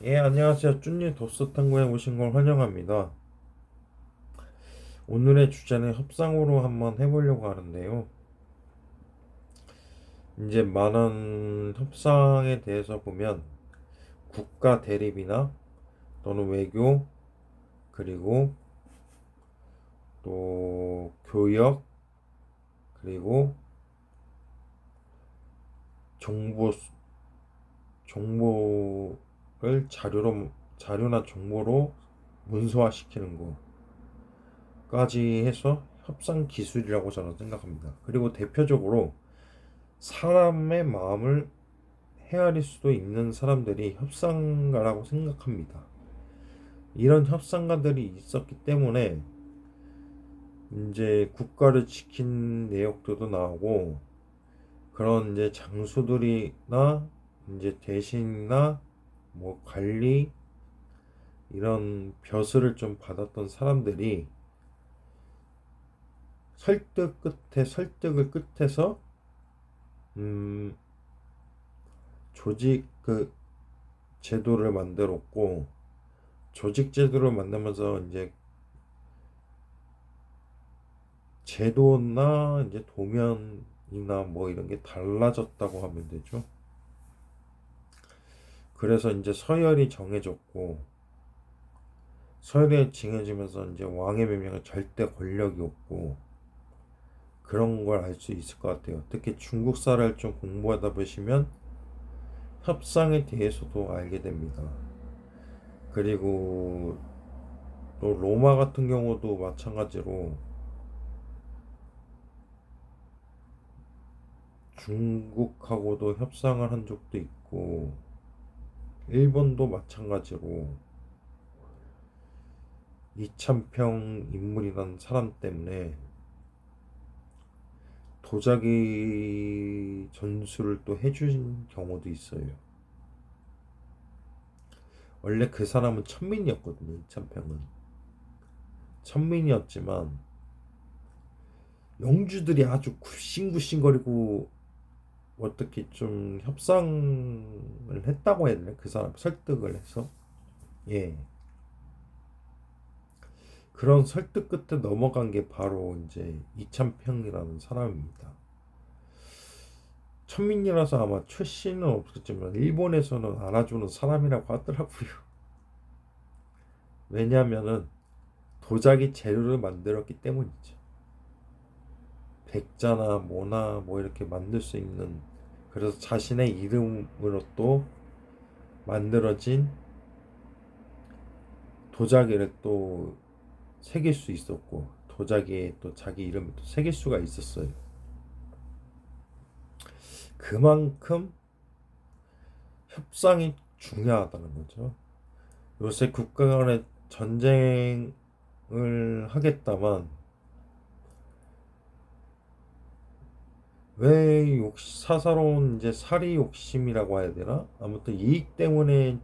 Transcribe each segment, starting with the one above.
예, 안녕하세요. 쭈니 도스탕고에 오신 걸 환영합니다. 오늘의 주제는 협상으로 한번 해보려고 하는데요. 이제 많은 협상에 대해서 보면 국가 대립이나 또는 외교, 그리고 또 교역, 그리고 정보, 정보를 자료나 정보로 문서화시키는 거까지 해서 협상 기술이라고 저는 생각합니다. 그리고 대표적으로 사람의 마음을 헤아릴 수도 있는 사람들이 협상가라고 생각합니다. 이런 협상가들이 있었기 때문에 이제 국가를 지킨 내역들도 나오고 그런 이제 장수들이나 이제 대신이나 뭐 관리 이런 벼슬을 좀 받았던 사람들이 설득을 끝에서 음 조직 제도를 만들었고 조직 제도를 만들면서 이제 제도나 이제 도면이나 뭐 이런 게 달라졌다고 하면 되죠. 그래서 이제 서열이 정해졌고 서열이 정해지면서 이제 왕의 명령은 절대 권력이 없고 그런 걸 알 수 있을 것 같아요. 특히 중국사를 좀 공부하다 보시면 협상에 대해서도 알게 됩니다. 그리고 또 로마 같은 경우도 마찬가지로 중국하고도 협상을 한 적도 있고 일본도 마찬가지로 이찬평 인물이라는 사람 때문에 도자기 전술을 또 해준 경우도 있어요. 원래 그 사람은 천민이었거든요. 이찬평은 천민이었지만 영주들이 아주 굽신굽신거리고 어떻게 좀 협상을 했다고 해야 되나? 그 사람 설득을 해서 예, 그런 설득 끝에 넘어간 게 바로 이제 이찬평이라는 사람입니다. 천민이라서 아마 출신은 없었지만 일본에서는 알아주는 사람이라고 하더라고요. 왜냐하면은 도자기 재료를 만들었기 때문이죠. 백자나 모나 뭐 이렇게 만들 수 있는, 그래서 자신의 이름으로 또 만들어진 도자기를 또 새길 수 있었고 도자기에 또 자기 이름을 또 새길 수가 있었어요. 그만큼 협상이 중요하다는 거죠. 요새 국가 간의 전쟁을 하겠다만 왜 사사로운 이제 사리 욕심이라고 해야 되나? 아무튼 이익 때문에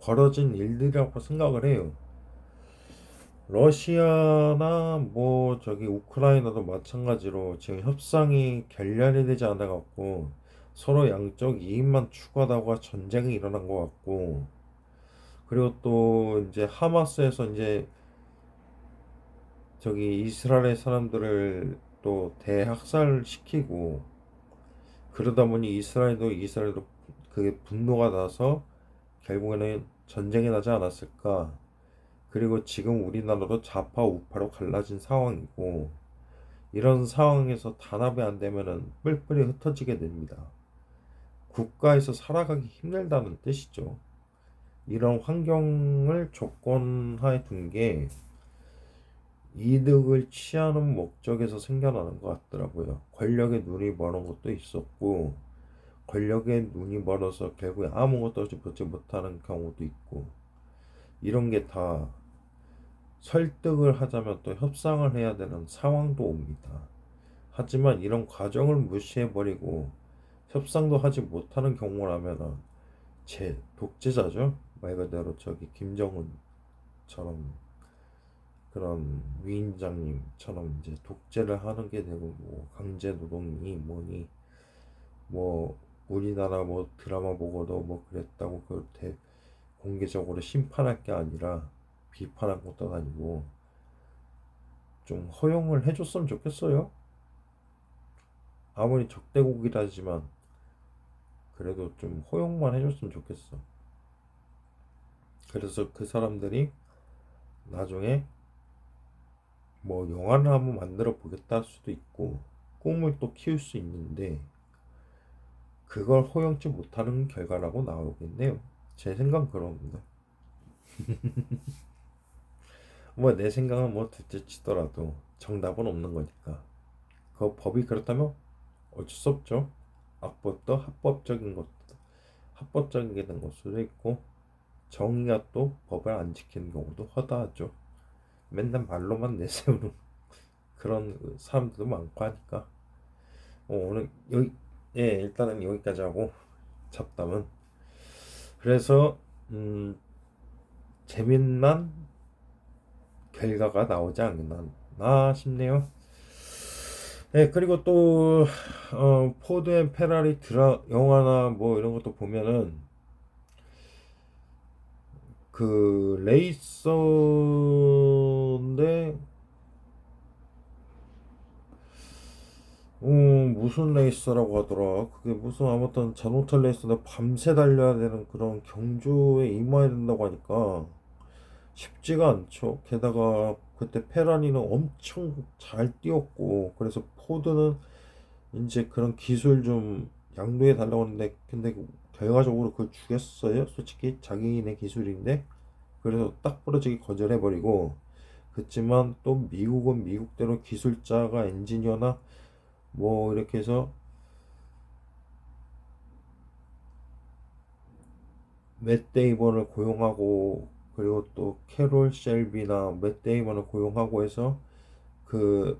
벌어진 일들이라고 생각을 해요. 러시아나 뭐 저기 우크라이나도 마찬가지로 지금 협상이 결렬이 되지 않아 갖고 서로 양쪽 이익만 추구하다가 전쟁이 일어난 것 같고, 그리고 또 이제 하마스에서 이제 저기 이스라엘 사람들을 또 대학살시키고 그러다 보니 이스라엘도 그게 분노가 나서 결국에는 전쟁이 나지 않았을까. 그리고 지금 우리나라도 좌파 우파로 갈라진 상황이고 이런 상황에서 단합이 안 되면은 뿔뿔이 흩어지게 됩니다. 국가에서 살아가기 힘들다는 뜻이죠. 이런 환경을 조건하에 둔 게 이득을 취하는 목적에서 생겨나는 것 같더라고요. 권력에 눈이 멀은 것도 있었고 권력에 눈이 멀어서 결국에 아무것도 보지 못하는 경우도 있고, 이런 게 다 설득을 하자면 또 협상을 해야 되는 상황도 옵니다. 하지만 이런 과정을 무시해버리고 협상도 하지 못하는 경우라면 제 독재자죠. 말 그대로 저기 김정은처럼 그런 위인장님처럼 이제 독재를 하는 게 되고, 뭐 강제 노동이 뭐니 뭐 우리나라 뭐 드라마 보고도 뭐 그랬다고 그 공개적으로 심판할 게 아니라 비판한 것도 아니고 좀 허용을 해줬으면 좋겠어요. 아무리 적대국이라지만 그래도 좀 허용만 해줬으면 좋겠어. 그래서 그 사람들이 나중에 뭐 영화를 한번 만들어 보겠다 할 수도 있고 꿈을 또 키울 수 있는데 그걸 허용치 못하는 결과라고 나오겠네요. 제 생각은 그럽니다. 뭐 내 생각은 뭐 둘째 치더라도 정답은 없는 거니까 그 법이 그렇다면 어쩔 수 없죠. 악법도 합법적인 게 된 걸 수도 있고 정의가 또 법을 안 지키는 경우도 허다하죠. 맨날 말로만 내세우는 그런 사람들도 많고 하니까 오늘 여기 일단은 여기까지 하고 잡담은 그래서 재미난 결과가 나오지 않나 싶네요. 네, 그리고 또 포드 앤 페라리 영화나 뭐 이런 것도 보면은 그 레이서인데 무슨 레이서라고 하더라. 그게 무슨 아무튼 자동차 레이서인데 밤새 달려야 되는 그런 경주에 임해야 된다고 하니까 쉽지가 않죠. 게다가 그때 페라리는 엄청 잘 뛰었고 그래서 포드는 이제 그런 기술 좀 양도해 달라고 하는데 근데 결과적으로 그걸 주겠어요? 솔직히 자기네 기술인데 그래서 딱 부러지게 거절해버리고 그렇지만 또 미국은 미국대로 기술자가 엔지니어나 뭐 이렇게 해서 맷 데이먼을 고용하고 그리고 또 캐롤 셸비나 맷 데이먼을 고용하고 해서 그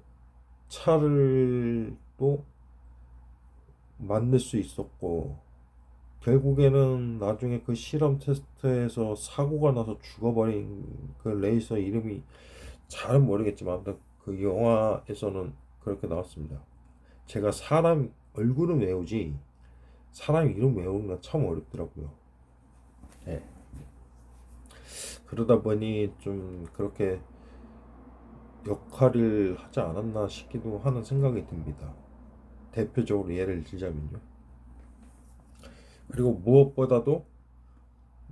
차를 또 만들 수 있었고 결국에는 나중에 그 실험 테스트에서 사고가 나서 죽어버린 그 레이서 이름이 잘은 모르겠지만 그 영화에서는 그렇게 나왔습니다. 제가 사람 얼굴은 외우지 사람 이름 외우는 건 참 어렵더라고요. 네. 그러다 보니 좀 그렇게 역할을 하지 않았나 싶기도 하는 생각이 듭니다. 대표적으로 예를 들자면요. 그리고 무엇보다도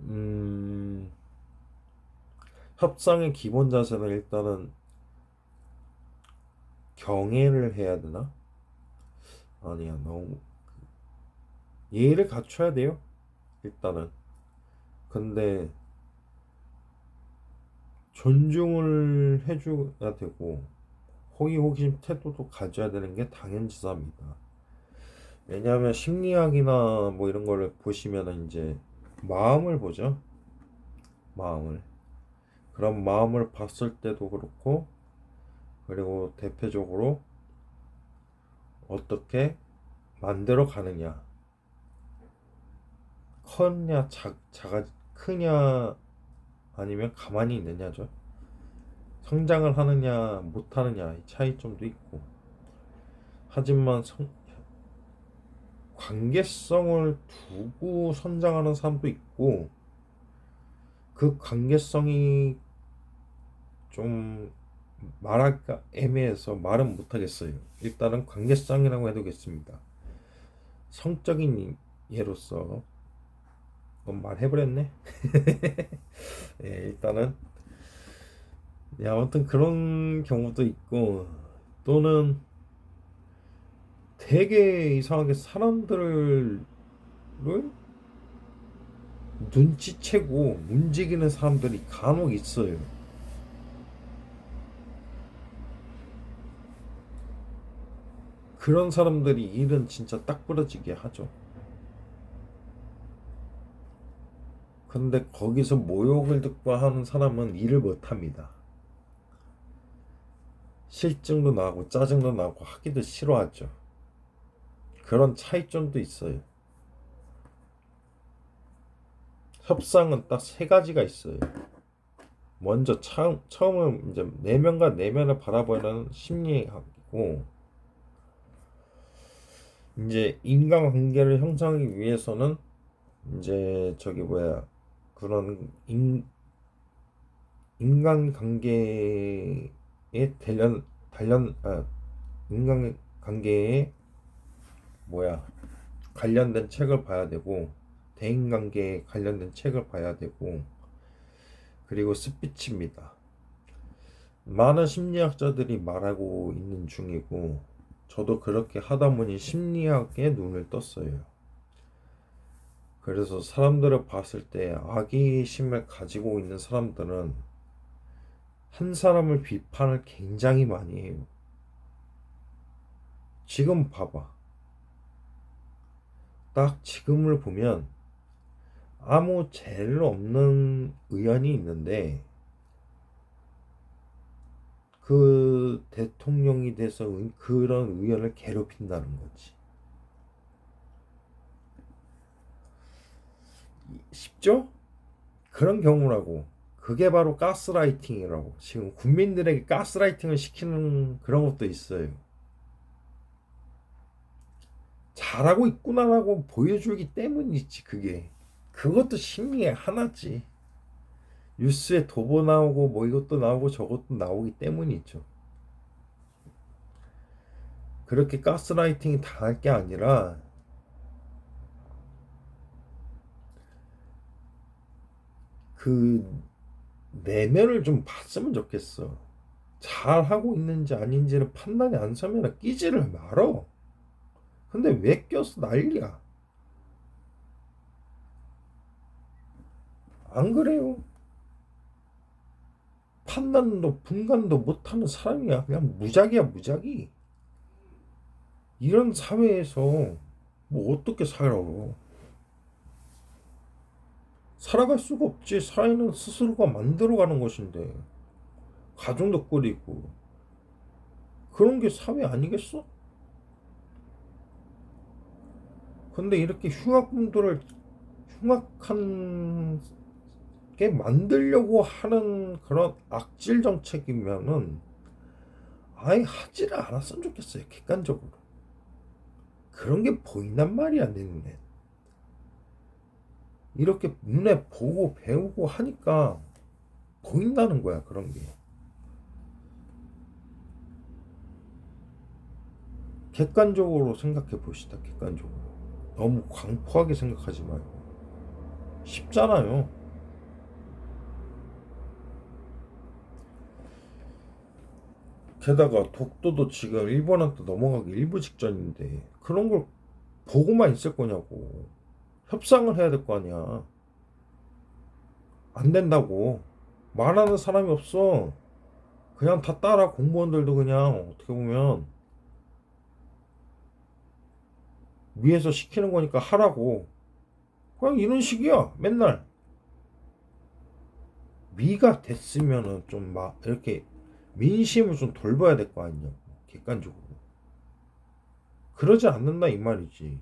음, 협상의 기본 자세는 일단은 경애를 해야 되나? 아니야, 너무 예의를 갖춰야 돼요. 일단은. 근데 존중을 해줘야 되고 호의 호기심 태도도 가져야 되는 게 당연지사입니다. 왜냐하면 심리학이나 뭐 이런 거를 보시면은 이제 마음을 보죠. 마음을. 그런 마음을 봤을 때도 그렇고 그리고 대표적으로 어떻게 만들어 가느냐 커냐 작아 크냐 아니면 가만히 있느냐죠. 성장을 하느냐 못하느냐 이 차이점도 있고 하지만 관계성을 두고 성장하는 사람도 있고 그 관계성이 좀 말할까 애매해서 말은 못하겠어요. 일단은 관계성이라고 해두겠습니다. 성적인 예로서 말해버렸네. 예, 일단은 아무튼 그런 경우도 있고 또는 되게 이상하게 사람들을 눈치채고 움직이는 사람들이 간혹 있어요. 그런 사람들이 일은 진짜 딱 부러지게 하죠. 근데 거기서 모욕을 듣고 하는 사람은 일을 못합니다. 실증도 나고 짜증도 나고 하기도 싫어하죠. 그런 차이점도 있어요. 협상은 딱 세 가지가 있어요. 먼저 처음은 이제 내면과 내면을 바라보는 심리학이고 이제 인간관계를 형성하기 위해서는 이제 저기 뭐야 그런 인간관계에 인간관계에 관련된 책을 봐야 되고, 대인관계에 관련된 책을 봐야 되고, 그리고 스피치입니다. 많은 심리학자들이 말하고 있는 중이고, 저도 그렇게 하다 보니 심리학에 눈을 떴어요. 그래서 사람들을 봤을 때 악의심을 가지고 있는 사람들은 한 사람을 비판을 굉장히 많이 해요. 지금 봐봐. 딱 지금을 보면 아무 죄를 없는 의원이 있는데 그 대통령이 돼서 그런 의원을 괴롭힌다는 거지. 쉽죠? 그런 경우라고. 그게 바로 가스라이팅이라고. 지금 국민들에게 가스라이팅을 시키는 그런 것도 있어요. 잘하고 있구나라고 보여주기 때문이지, 그게. 그것도 심리의 하나지. 뉴스에 도보 나오고 뭐 이것도 나오고 저것도 나오기 때문이죠. 그렇게 가스라이팅이 당할 게 아니라 그 내면을 좀 봤으면 좋겠어. 잘하고 있는지 아닌지를 판단이 안 서면 끼지를 말어. 근데 왜 껴서 난리야? 안 그래요? 판단도 분간도 못하는 사람이야. 그냥 무작이야, 무작이. 이런 사회에서 뭐 어떻게 살아? 살아갈 수가 없지. 사회는 스스로가 만들어가는 것인데 가정도 꾸리고 그런 게 사회 아니겠어? 근데 이렇게 흉악분들을 흉악한 게 만들려고 하는 그런 악질 정책이면은 아예 하지를 않았으면 좋겠어요. 객관적으로 그런 게 보인단 말이야, 내 눈에. 이렇게 눈에 보고 배우고 하니까 보인다는 거야, 그런 게. 객관적으로 생각해 봅시다. 객관적으로 너무 광포하게 생각하지 말고. 쉽잖아요. 게다가 독도도 지금 일본한테 넘어가기 일부 직전인데 그런 걸 보고만 있을 거냐고. 협상을 해야 될 거 아니야. 안 된다고. 말하는 사람이 없어. 그냥 다 따라. 공무원들도 그냥 어떻게 보면 위에서 시키는 거니까 하라고. 그냥 이런 식이야. 맨날. 미가 됐으면은 좀 막 이렇게 민심을 좀 돌봐야 될 거 아니냐고. 객관적으로. 그러지 않는다 이 말이지.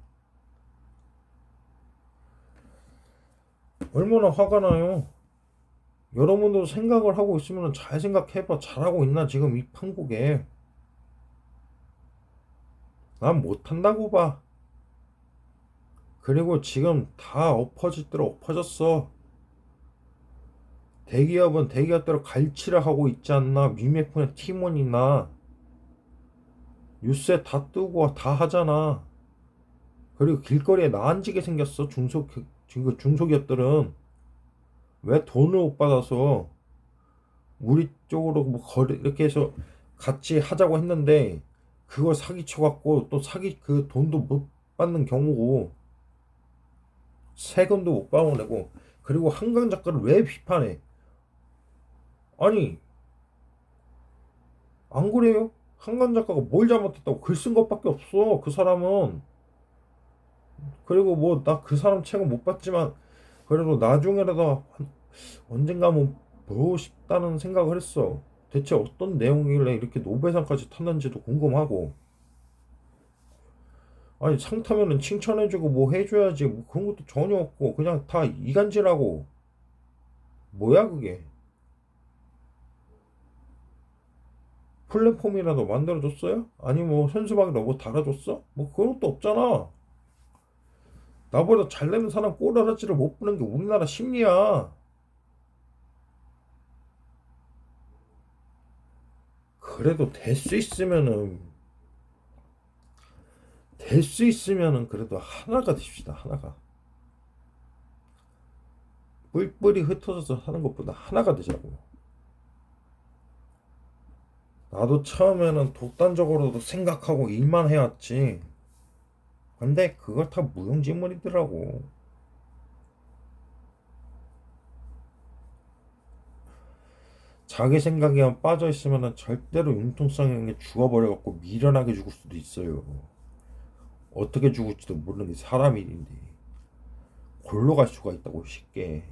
얼마나 화가 나요. 여러분도 생각을 하고 있으면 잘 생각해봐. 잘하고 있나 지금 이 판국에. 난 못한다고 봐. 그리고 지금 다 엎어질 대로 엎어졌어. 대기업은 대기업대로 갈치를 하고 있지 않나. 미메프의 팀원이나 뉴스에 다 뜨고 다 하잖아. 그리고 길거리에 나앉게 생겼어. 중소기업들은 왜 돈을 못 받아서 우리 쪽으로 뭐 거래 이렇게 해서 같이 하자고 했는데 그걸 사기쳐갖고 또 사기 그 돈도 못 받는 경우고 세금도 못 받아내고. 그리고 한강 작가를 왜 비판해? 아니 안 그래요? 한강 작가가 뭘 잘못했다고 글 쓴 것밖에 없어 그 사람은. 그리고 뭐 나 그 사람 책은 못 봤지만 그래도 나중에라도 언젠가 한번 보고 싶다는 생각을 했어. 대체 어떤 내용이길래 이렇게 노벨상까지 탔는지도 궁금하고. 아니 상 타면은 칭찬해주고 뭐 해줘야지. 뭐 그런 것도 전혀 없고 그냥 다 이간질하고. 뭐야 그게. 플랫폼이라도 만들어줬어요? 아니 뭐 현수막이라도 뭐 달아줬어? 뭐 그런 것도 없잖아. 나보다 잘 내는 사람 꼬라지를 못 부는 게 우리나라 심리야. 그래도 될 수 있으면은 그래도 하나가 됩시다. 하나가. 뿔뿔이 흩어져서 하는 것보다 하나가 되자고. 나도 처음에는 독단적으로도 생각하고 일만 해왔지. 근데 그걸 다 무용지물이더라고. 자기 생각에만 빠져 있으면 절대로 융통성 있는 게 죽어버려갖고 미련하게 죽을 수도 있어요. 어떻게 죽을지도 모르는 게 사람 일인데 골로 갈 수가 있다고 쉽게.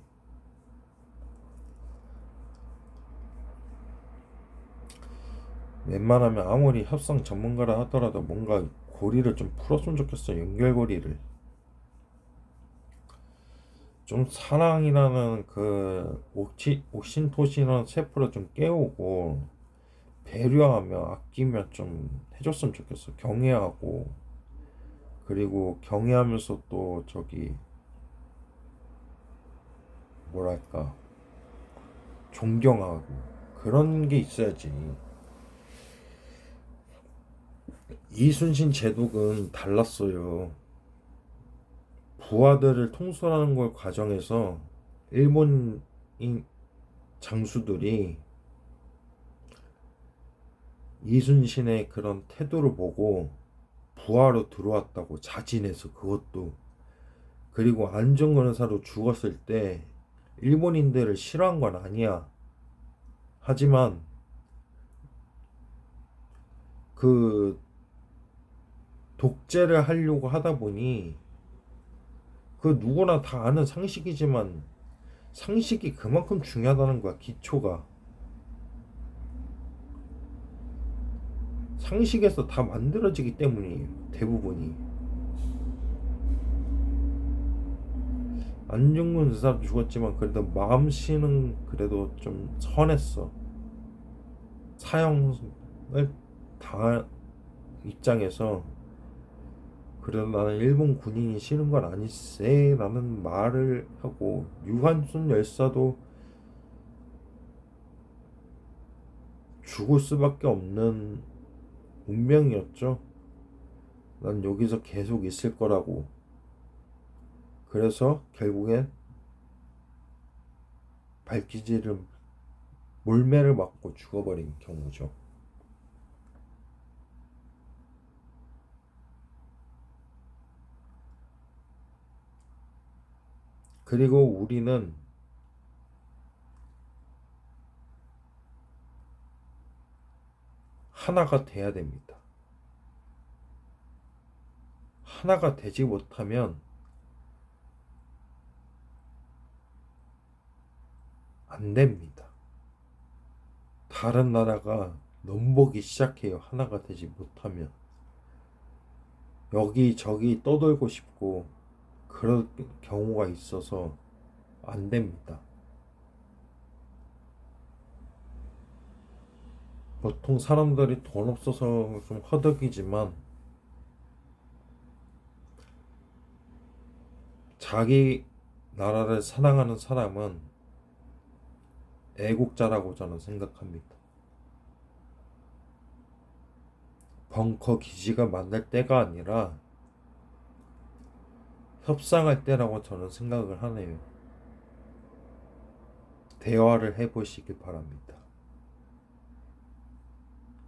웬만하면 아무리 협상 전문가라 하더라도 뭔가 고리를 좀 풀었으면 좋겠어. 연결고리를. 좀 사랑이라는 그 옥신토신한 세포를 좀 깨우고 배려하며 아끼며 좀 해줬으면 좋겠어. 경애하고, 그리고 경애하면서 또 저기 뭐랄까 존경하고 그런 게 있어야지. 이순신 제독은 달랐어요. 부하들을 통솔하는 걸 과정에서 일본인 장수들이 이순신의 그런 태도를 보고 부하로 들어왔다고 자진해서, 그것도. 그리고 안중근 의사로 죽었을 때 일본인들을 싫어한 건 아니야. 하지만 그 독재를 하려고 하다 보니, 그 누구나 다 아는 상식이지만 상식이 그만큼 중요하다는 거야. 기초가 상식에서 다 만들어지기 때문이에요. 대부분이. 안중근 의사 죽었지만 그래도 마음씨는 그래도 좀 선했어. 사형을 당한 입장에서 그래도 나는 일본 군인이 싫은 건 아니세 라는 말을 하고, 유한순 열사도 죽을 수밖에 없는 운명이었죠. 난 여기서 계속 있을 거라고. 그래서 결국엔 발기지를 몰매를 맞고 죽어버린 경우죠. 그리고 우리는 하나가 돼야 됩니다. 하나가 되지 못하면 안 됩니다. 다른 나라가 넘보기 시작해요. 하나가 되지 못하면. 여기저기 떠돌고 싶고 그럴 경우가 있어서 안 됩니다. 보통 사람들이 돈 없어서 좀 허덕이지만 자기 나라를 사랑하는 사람은 애국자라고 저는 생각합니다. 벙커 기지가 만날 때가 아니라 협상할 때라고 저는 생각을 하네요. 대화를 해보시길 바랍니다.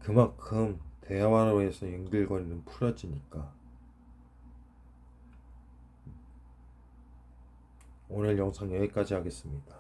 그만큼 대화로 해서 연결고리는 풀어지니까. 오늘 영상 여기까지 하겠습니다.